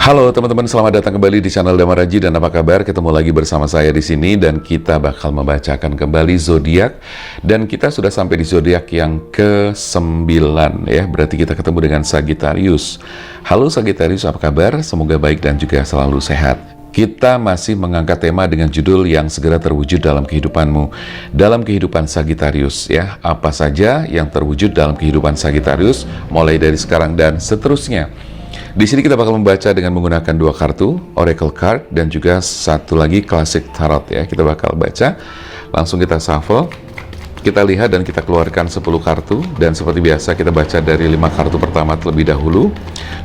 Halo teman-teman, selamat datang kembali di channel Damaraji dan apa kabar? Ketemu lagi bersama saya di sini dan kita bakal membacakan kembali zodiak dan kita sudah sampai di zodiak yang ke-9 ya. Berarti kita ketemu dengan Sagittarius. Halo Sagittarius, apa kabar? Semoga baik dan juga selalu sehat. Kita masih mengangkat tema dengan judul yang segera terwujud dalam kehidupanmu, dalam kehidupan Sagittarius ya. Apa saja yang terwujud dalam kehidupan Sagittarius mulai dari sekarang dan seterusnya. Di sini kita bakal membaca dengan menggunakan dua kartu, Oracle Card, dan juga satu lagi Classic Tarot ya. Kita bakal baca, langsung kita shuffle, kita lihat dan kita keluarkan 10 kartu, dan seperti biasa kita baca dari 5 kartu pertama terlebih dahulu.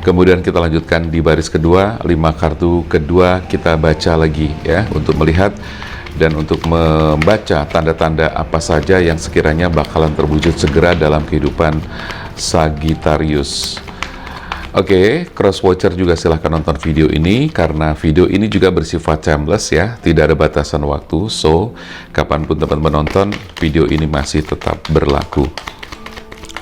Kemudian kita lanjutkan di baris kedua, 5 kartu kedua kita baca lagi ya, untuk melihat dan untuk membaca tanda-tanda apa saja yang sekiranya bakalan terwujud segera dalam kehidupan Sagittarius. Oke, cross-watcher juga silahkan nonton video ini, karena video ini juga bersifat timeless ya, tidak ada batasan waktu, so kapanpun teman-teman nonton, video ini masih tetap berlaku.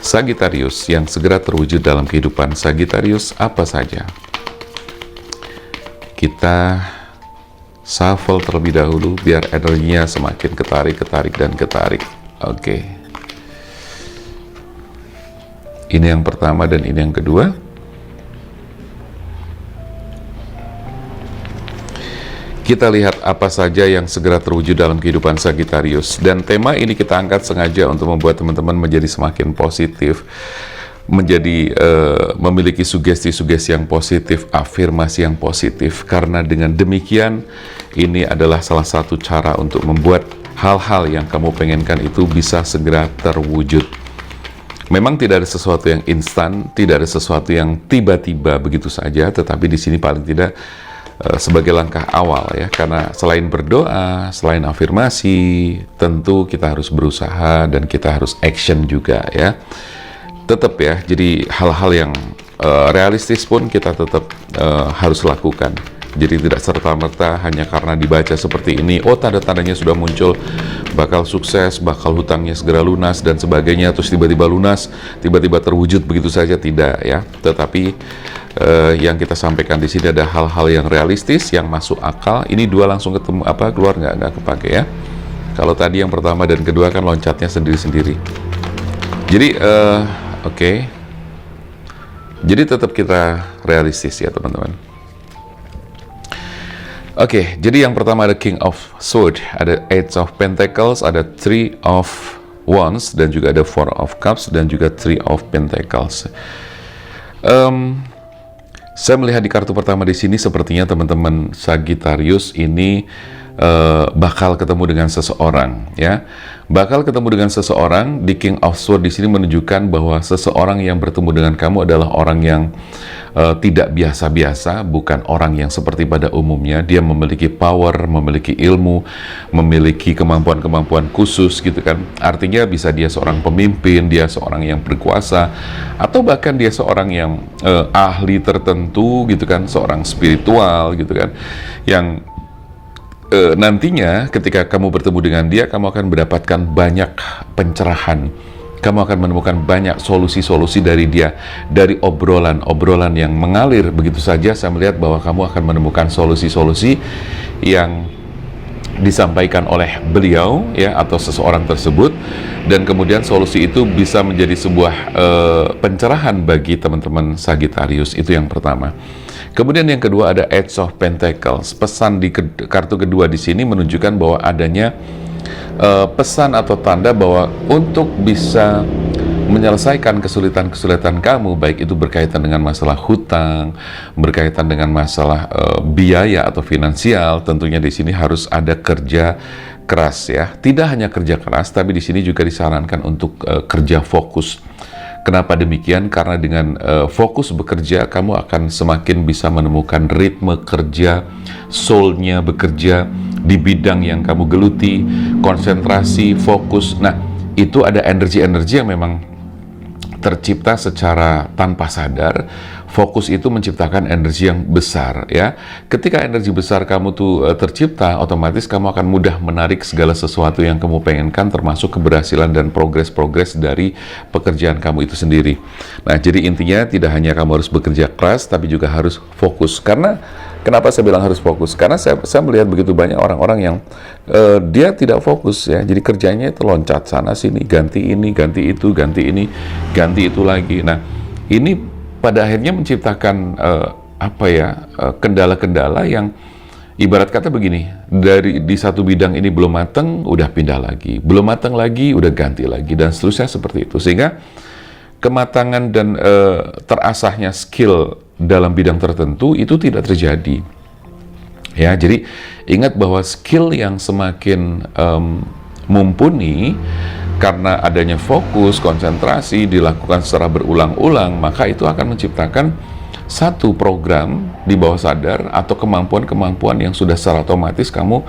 Sagittarius, yang segera terwujud dalam kehidupan Sagittarius apa saja? Kita shuffle terlebih dahulu, biar energinya semakin ketarik, dan ketarik. Oke. Ini yang pertama dan ini yang kedua. Kita lihat apa saja yang segera terwujud dalam kehidupan Sagittarius. Dan tema ini kita angkat sengaja untuk membuat teman-teman menjadi semakin positif, menjadi memiliki sugesti-sugesti yang positif, afirmasi yang positif. Karena dengan demikian, ini adalah salah satu cara untuk membuat hal-hal yang kamu pengenkan itu bisa segera terwujud. Memang tidak ada sesuatu yang instan, tidak ada sesuatu yang tiba-tiba begitu saja, tetapi di sini paling tidak sebagai langkah awal ya, karena selain berdoa, selain afirmasi, tentu kita harus berusaha dan kita harus action juga ya. Tetap ya, jadi hal-hal yang realistis pun kita tetap harus lakukan. Jadi tidak serta-merta hanya karena dibaca seperti ini, oh tanda-tandanya sudah muncul, bakal sukses, bakal hutangnya segera lunas dan sebagainya, terus tiba-tiba lunas, tiba-tiba terwujud begitu saja, tidak ya. Tetapi yang kita sampaikan di sini ada hal-hal yang realistis, yang masuk akal. Ini dua langsung ketemu keluar nggak kepake ya. Kalau tadi yang pertama dan kedua kan loncatnya sendiri-sendiri. Jadi oke. Jadi tetap kita realistis ya teman-teman. Oke, jadi yang pertama ada King of Swords, ada Eight of Pentacles, ada Three of Wands, dan juga ada Four of Cups, dan juga Three of Pentacles. Saya melihat di kartu pertama di sini sepertinya teman-teman Sagittarius ini bakal ketemu dengan seseorang ya. Bakal ketemu dengan seseorang. Di King of Swords di sini menunjukkan bahwa seseorang yang bertemu dengan kamu adalah orang yang tidak biasa-biasa, bukan orang yang seperti pada umumnya. Dia memiliki power, memiliki ilmu, memiliki kemampuan-kemampuan khusus gitu kan. Artinya bisa dia seorang pemimpin, dia seorang yang berkuasa, atau bahkan dia seorang yang ahli tertentu gitu kan, seorang spiritual gitu kan, yang nantinya ketika kamu bertemu dengan dia, kamu akan mendapatkan banyak pencerahan. Kamu akan menemukan banyak solusi-solusi dari dia, dari obrolan-obrolan yang mengalir begitu saja. Saya melihat bahwa kamu akan menemukan solusi-solusi yang disampaikan oleh beliau ya, atau seseorang tersebut, dan kemudian solusi itu bisa menjadi sebuah pencerahan bagi teman-teman Sagittarius. Itu yang pertama. Kemudian yang kedua ada Eight of Pentacles. Pesan di kartu kedua di sini menunjukkan bahwa adanya pesan atau tanda bahwa untuk bisa menyelesaikan kesulitan-kesulitan kamu, baik itu berkaitan dengan masalah hutang, berkaitan dengan masalah biaya atau finansial, tentunya di sini harus ada kerja keras ya. Tidak hanya kerja keras, tapi di sini juga disarankan untuk kerja fokus. Kenapa demikian? Karena dengan fokus bekerja, kamu akan semakin bisa menemukan ritme kerja, soul-nya bekerja di bidang yang kamu geluti, konsentrasi, fokus. Nah, itu ada energi-energi yang memang tercipta secara tanpa sadar, fokus itu menciptakan energi yang besar, ya. Ketika energi besar kamu tuh tercipta, otomatis kamu akan mudah menarik segala sesuatu yang kamu pengenkan, termasuk keberhasilan dan progres-progres dari pekerjaan kamu itu sendiri. Nah, jadi intinya tidak hanya kamu harus bekerja keras, tapi juga harus fokus. Karena kenapa saya bilang harus fokus? Karena saya melihat begitu banyak orang-orang yang dia tidak fokus, ya. Jadi kerjanya itu loncat sana sini, ganti ini, ganti itu, ganti ini, ganti itu lagi. Nah, ini pada akhirnya menciptakan kendala-kendala yang ibarat kata begini, di satu bidang ini belum matang, udah pindah lagi, belum matang lagi, udah ganti lagi, dan seterusnya seperti itu. Sehingga kematangan dan terasahnya skill dalam bidang tertentu itu tidak terjadi. Ya, jadi ingat bahwa skill yang semakin mumpuni karena adanya fokus, konsentrasi, dilakukan secara berulang-ulang, maka itu akan menciptakan satu program di bawah sadar atau kemampuan-kemampuan yang sudah secara otomatis kamu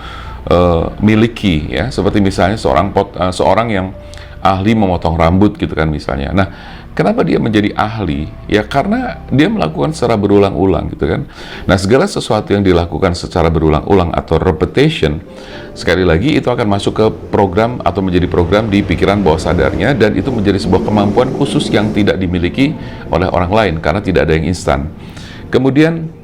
miliki, ya. Seperti misalnya seorang yang ahli memotong rambut gitu kan misalnya. Nah, kenapa dia menjadi ahli? Ya karena dia melakukan secara berulang-ulang gitu kan. Nah, segala sesuatu yang dilakukan secara berulang-ulang atau repetition, sekali lagi itu akan masuk ke program atau menjadi program di pikiran bawah sadarnya, dan itu menjadi sebuah kemampuan khusus yang tidak dimiliki oleh orang lain karena tidak ada yang instan. Kemudian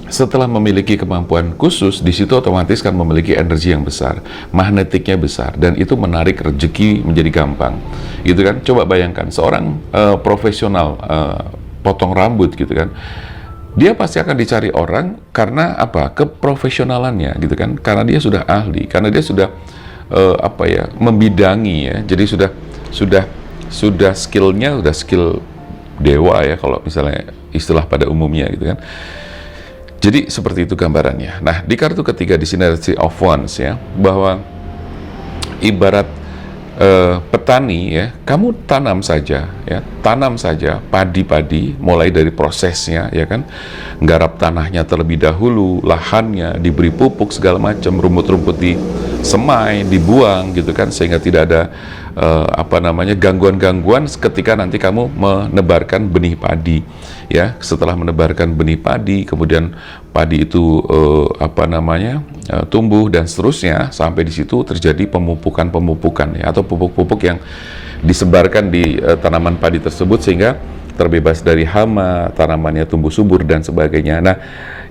setelah memiliki kemampuan khusus, di situ otomatis kan memiliki energi yang besar, magnetiknya besar, dan itu menarik rezeki menjadi gampang, gitu kan? Coba bayangkan seorang profesional potong rambut, gitu kan? Dia pasti akan dicari orang karena apa? Keprofesionalannya, gitu kan? Karena dia sudah ahli, karena dia sudah membidangi, ya. Jadi sudah skillnya, sudah skill dewa, ya, kalau misalnya istilah pada umumnya, gitu kan? Jadi seperti itu gambarannya. Nah, di kartu ketiga di sini ada Three of Wands, ya, bahwa ibarat petani, ya, kamu tanam saja, ya, tanam saja padi-padi, mulai dari prosesnya, ya kan, nggarap tanahnya terlebih dahulu, lahannya diberi pupuk segala macam, rumput-rumput disemai, dibuang, gitu kan, sehingga tidak ada gangguan-gangguan ketika nanti kamu menebarkan benih padi, ya. Setelah menebarkan benih padi, kemudian padi itu tumbuh dan seterusnya, sampai di situ terjadi pemupukan, ya, atau pupuk-pupuk yang disebarkan di tanaman padi tersebut sehingga terbebas dari hama, tanamannya tumbuh subur dan sebagainya. Nah,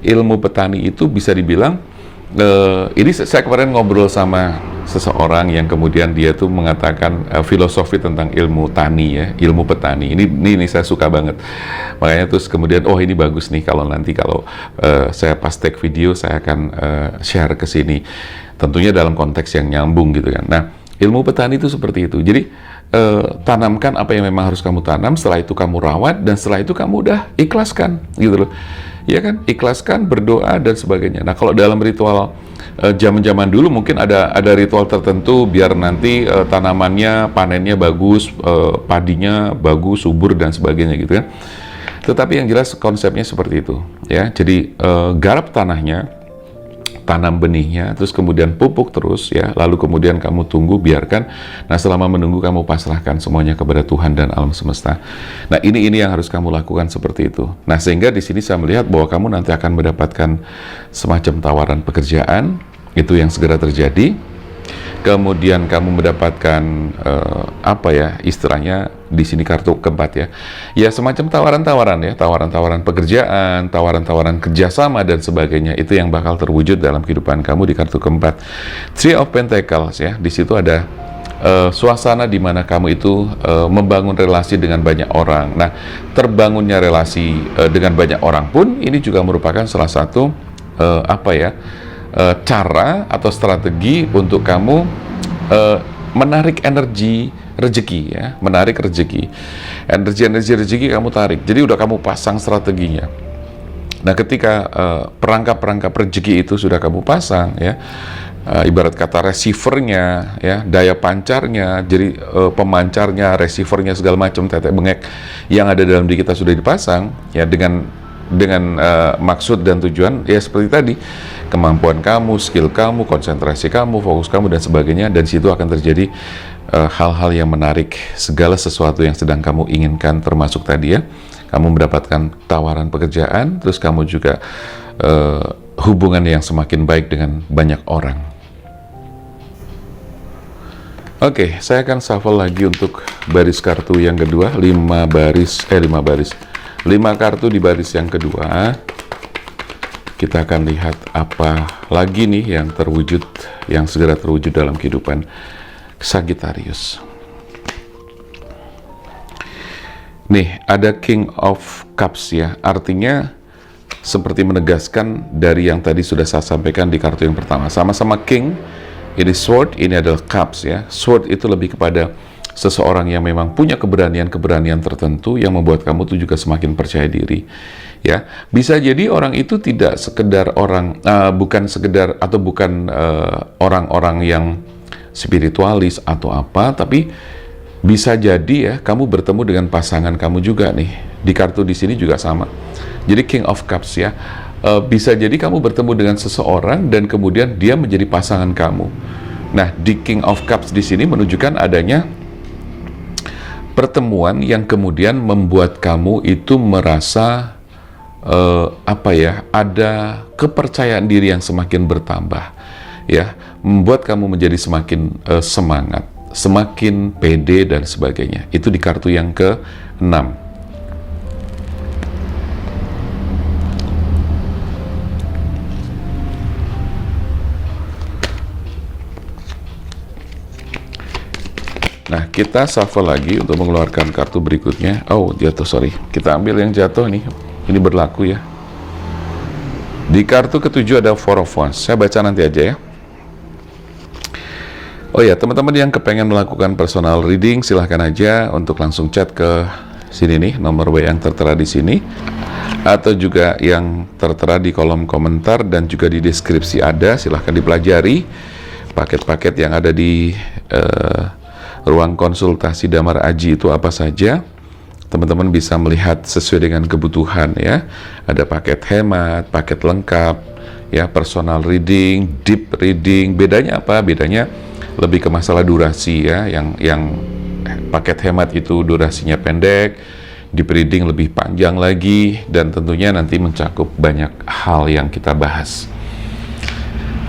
ilmu petani itu bisa dibilang ini saya kemarin ngobrol sama seseorang yang kemudian dia tuh mengatakan filosofi tentang ilmu tani, ya, ilmu petani. Ini saya suka banget. Makanya terus kemudian ini bagus nih kalau saya pas take video saya akan share ke sini. Tentunya dalam konteks yang nyambung gitu kan. Nah, ilmu petani itu seperti itu. Jadi tanamkan apa yang memang harus kamu tanam, setelah itu kamu rawat, dan setelah itu kamu udah ikhlaskan gitu loh. Ya kan, ikhlaskan, berdoa dan sebagainya. Nah, kalau dalam ritual zaman-zaman dulu mungkin ada ritual tertentu biar nanti tanamannya panennya bagus, padinya bagus, subur dan sebagainya gitu kan. Tetapi yang jelas konsepnya seperti itu, ya. Jadi garap tanahnya, tanam benihnya, terus kemudian pupuk terus, ya, lalu kemudian kamu tunggu, biarkan. Nah, selama menunggu kamu pasrahkan semuanya kepada Tuhan dan alam semesta. Nah, ini yang harus kamu lakukan seperti itu. Nah, sehingga di sini saya melihat bahwa kamu nanti akan mendapatkan semacam tawaran pekerjaan, itu yang segera terjadi. Kemudian kamu mendapatkan istilahnya di sini kartu keempat, ya semacam tawaran-tawaran, ya, tawaran-tawaran pekerjaan, tawaran-tawaran kerjasama dan sebagainya, itu yang bakal terwujud dalam kehidupan kamu di kartu keempat. Three of Pentacles, ya, di situ ada suasana di mana kamu itu membangun relasi dengan banyak orang. Nah, terbangunnya relasi dengan banyak orang pun ini juga merupakan salah satu cara atau strategi untuk kamu menarik energi rezeki, ya, menarik rezeki. Energi rezeki kamu tarik. Jadi udah kamu pasang strateginya. Nah, ketika perangkap-perangkap rezeki itu sudah kamu pasang, ya, ibarat kata receivernya, ya, daya pancarnya, jadi pemancarnya, receivernya, segala macam tetek bengek yang ada dalam diri kita sudah dipasang, ya, dengan maksud dan tujuan, ya, seperti tadi, kemampuan kamu, skill kamu, konsentrasi kamu, fokus kamu dan sebagainya, dan situ akan terjadi hal-hal yang menarik, segala sesuatu yang sedang kamu inginkan, termasuk tadi, ya, Kamu mendapatkan tawaran pekerjaan, terus kamu juga hubungan yang semakin baik dengan banyak orang. Oke, saya akan shuffle lagi untuk baris kartu yang kedua, 5 kartu di baris yang kedua. Kita akan lihat apa lagi nih yang terwujud, yang segera terwujud dalam kehidupan Sagittarius. Nih, ada King of Cups ya, artinya seperti menegaskan dari yang tadi sudah saya sampaikan di kartu yang pertama. Sama-sama King, ini Sword, ini adalah Cups ya. Sword itu lebih kepada seseorang yang memang punya keberanian-keberanian tertentu yang membuat kamu tuh juga semakin percaya diri. Ya, bisa jadi orang itu tidak sekedar orang, bukan orang-orang yang spiritualis atau apa, tapi bisa jadi ya kamu bertemu dengan pasangan kamu juga nih. Di kartu di sini juga sama. Jadi King of Cups ya, bisa jadi kamu bertemu dengan seseorang dan kemudian dia menjadi pasangan kamu. Nah, di King of Cups di sini menunjukkan adanya pertemuan yang kemudian membuat kamu itu merasa ada kepercayaan diri yang semakin bertambah, ya, membuat kamu menjadi semakin semangat, semakin pede dan sebagainya. Itu di kartu yang ke-6. Nah, kita shuffle lagi untuk mengeluarkan kartu berikutnya. Oh, jatuh, sorry. Kita ambil yang jatuh nih. Ini berlaku ya. Di kartu ke-7 ada Four of Wands. Saya baca nanti aja ya. Oh ya, teman-teman yang kepengen melakukan personal reading, silahkan aja untuk langsung chat ke sini nih, nomor WA yang tertera di sini. Atau juga yang tertera di kolom komentar dan juga di deskripsi ada. Silahkan dipelajari paket-paket yang ada di ruang konsultasi Damar Aji itu apa saja. Teman-teman bisa melihat sesuai dengan kebutuhan ya. Ada paket hemat, paket lengkap, ya, personal reading, deep reading. Bedanya apa? Bedanya lebih ke masalah durasi ya. Yang paket hemat itu durasinya pendek, deep reading lebih panjang lagi, dan tentunya nanti mencakup banyak hal yang kita bahas.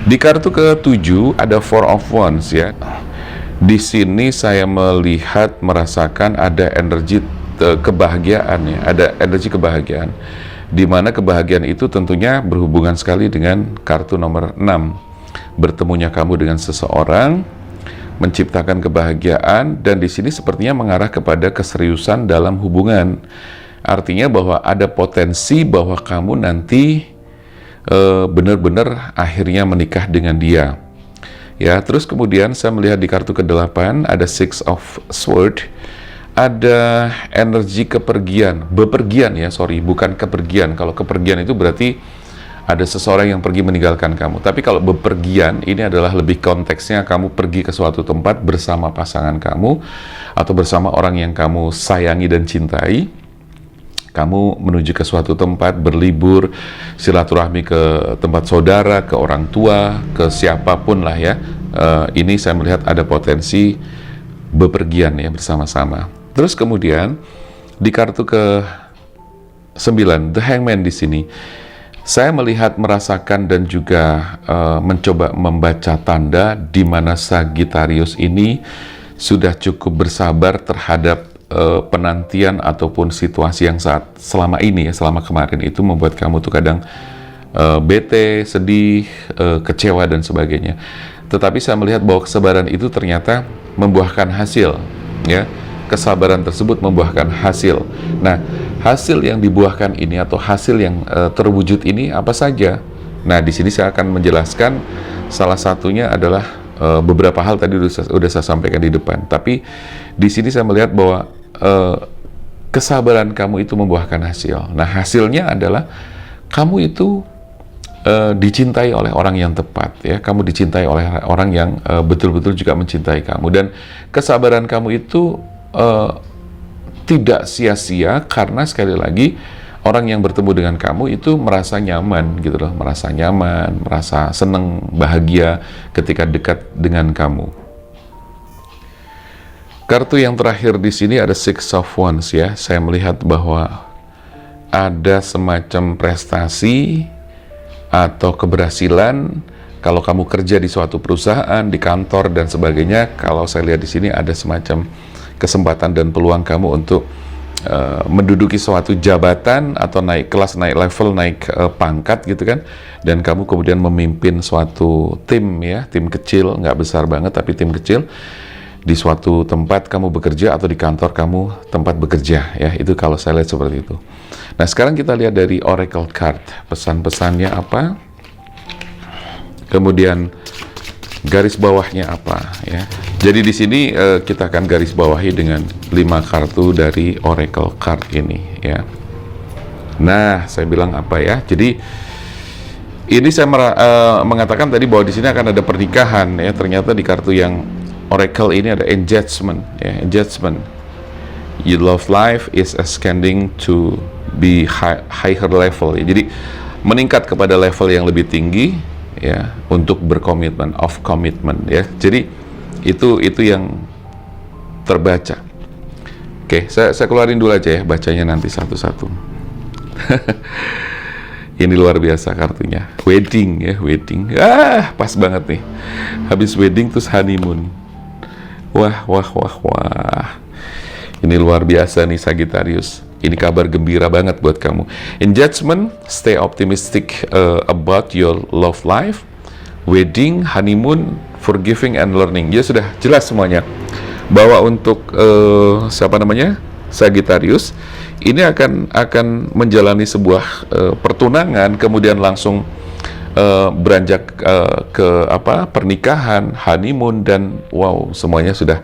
Di kartu ke-7 ada Four of Wands ya. Di sini saya merasakan ada energi kebahagiaan ya, ada energi kebahagiaan. Di mana kebahagiaan itu tentunya berhubungan sekali dengan kartu nomor 6. Bertemunya kamu dengan seseorang menciptakan kebahagiaan, dan di sini sepertinya mengarah kepada keseriusan dalam hubungan. Artinya bahwa ada potensi bahwa kamu nanti benar-benar akhirnya menikah dengan dia. Ya, terus kemudian saya melihat di kartu ke-8 ada Six of Swords, ada energi bepergian ya, bukan kepergian. Kalau kepergian itu berarti ada seseorang yang pergi meninggalkan kamu. Tapi kalau bepergian ini adalah lebih konteksnya kamu pergi ke suatu tempat bersama pasangan kamu atau bersama orang yang kamu sayangi dan cintai. Kamu menuju ke suatu tempat, berlibur, silaturahmi ke tempat saudara, ke orang tua, ke siapapun lah ya. Ini saya melihat ada potensi bepergian ya bersama-sama. Terus kemudian di kartu ke-9, The Hangman di sini, saya merasakan dan juga mencoba membaca tanda di mana Sagittarius ini sudah cukup bersabar terhadap penantian ataupun situasi yang selama kemarin itu membuat kamu tuh kadang bete, sedih, kecewa dan sebagainya. Tetapi saya melihat bahwa kesabaran itu ternyata membuahkan hasil, ya. Kesabaran tersebut membuahkan hasil. Nah, hasil yang dibuahkan ini atau hasil yang terwujud ini apa saja? Nah, di sini saya akan menjelaskan. Salah satunya adalah beberapa hal tadi sudah saya sampaikan di depan. Tapi di sini saya melihat bahwa kesabaran kamu itu membuahkan hasil. Nah, hasilnya adalah kamu itu dicintai oleh orang yang tepat, ya. Kamu dicintai oleh orang yang betul-betul juga mencintai kamu, dan kesabaran kamu itu tidak sia-sia, karena sekali lagi orang yang bertemu dengan kamu itu merasa nyaman gitu loh, merasa nyaman, merasa senang, bahagia ketika dekat dengan kamu. Kartu yang terakhir di sini ada Six of Wands ya. Saya melihat bahwa ada semacam prestasi atau keberhasilan. Kalau kamu kerja di suatu perusahaan, di kantor dan sebagainya, kalau saya lihat di sini ada semacam kesempatan dan peluang kamu untuk menduduki suatu jabatan atau naik kelas, naik level, naik pangkat gitu kan, dan kamu kemudian memimpin suatu tim ya, tim kecil, nggak besar banget tapi tim kecil di suatu tempat kamu bekerja atau di kantor kamu tempat bekerja ya, itu kalau saya lihat seperti itu. Nah sekarang kita lihat dari Oracle Card, pesan-pesannya apa, kemudian garis bawahnya apa ya. Jadi di sini kita akan garis bawahi dengan 5 kartu dari Oracle Card ini ya. Nah, saya bilang apa ya? Jadi ini saya mengatakan tadi bahwa di sini akan ada pernikahan ya. Ternyata di kartu yang Oracle ini ada engagement ya, engagement. Your love life is ascending to be higher level ya. Jadi meningkat kepada level yang lebih tinggi ya, untuk berkomitmen, of commitment ya. Jadi itu yang terbaca. Oke, saya keluarin dulu aja ya, bacanya nanti satu-satu. Ini luar biasa kartunya. Wedding ya, wedding. Pas banget nih. Habis wedding terus honeymoon. Wah. Ini luar biasa nih Sagittarius. Ini kabar gembira banget buat kamu. Engagement, stay optimistic about your love life. Wedding, honeymoon, forgiving and learning. Ya sudah jelas semuanya. Bahwa untuk siapa namanya? Sagittarius ini akan menjalani sebuah pertunangan, kemudian langsung beranjak ke pernikahan, honeymoon, dan wow, semuanya sudah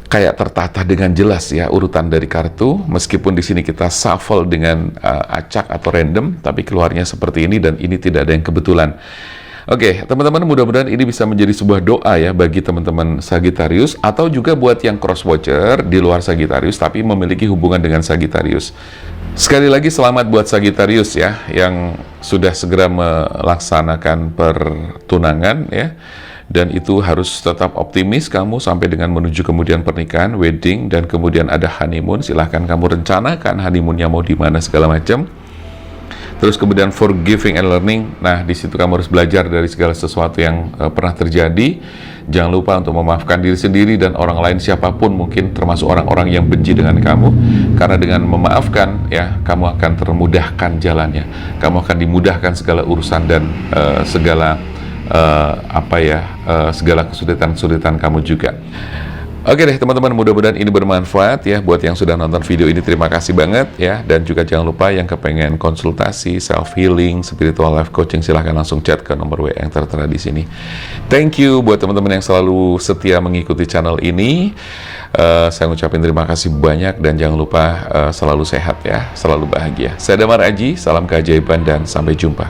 kayak tertata dengan jelas ya urutan dari kartu. Meskipun di sini kita shuffle dengan acak atau random, tapi keluarnya seperti ini dan ini tidak ada yang kebetulan. Oke, teman-teman, mudah-mudahan ini bisa menjadi sebuah doa ya bagi teman-teman Sagittarius, atau juga buat yang cross-watcher di luar Sagittarius tapi memiliki hubungan dengan Sagittarius. Sekali lagi selamat buat Sagittarius ya, yang sudah segera melaksanakan pertunangan ya. Dan itu harus tetap optimis kamu sampai dengan menuju kemudian pernikahan, wedding, dan kemudian ada honeymoon. Silahkan kamu rencanakan honeymoonnya mau di mana segala macam. Terus kemudian forgiving and learning. Nah, di situ kamu harus belajar dari segala sesuatu yang pernah terjadi. Jangan lupa untuk memaafkan diri sendiri dan orang lain, siapapun mungkin, termasuk orang-orang yang benci dengan kamu. Karena dengan memaafkan ya, kamu akan termudahkan jalannya. Kamu akan dimudahkan segala urusan dan segala segala kesulitan-kesulitan kamu juga. Oke deh teman-teman, mudah-mudahan ini bermanfaat ya. Buat yang sudah nonton video ini, terima kasih banget ya. Dan juga jangan lupa yang kepengen konsultasi, self healing, spiritual life coaching, silahkan langsung chat ke nomor WA yang tertera di sini. Thank you buat teman-teman yang selalu setia mengikuti channel ini. Saya ngucapin terima kasih banyak, dan jangan lupa selalu sehat ya, selalu bahagia. Saya Damar Aji, salam keajaiban dan sampai jumpa.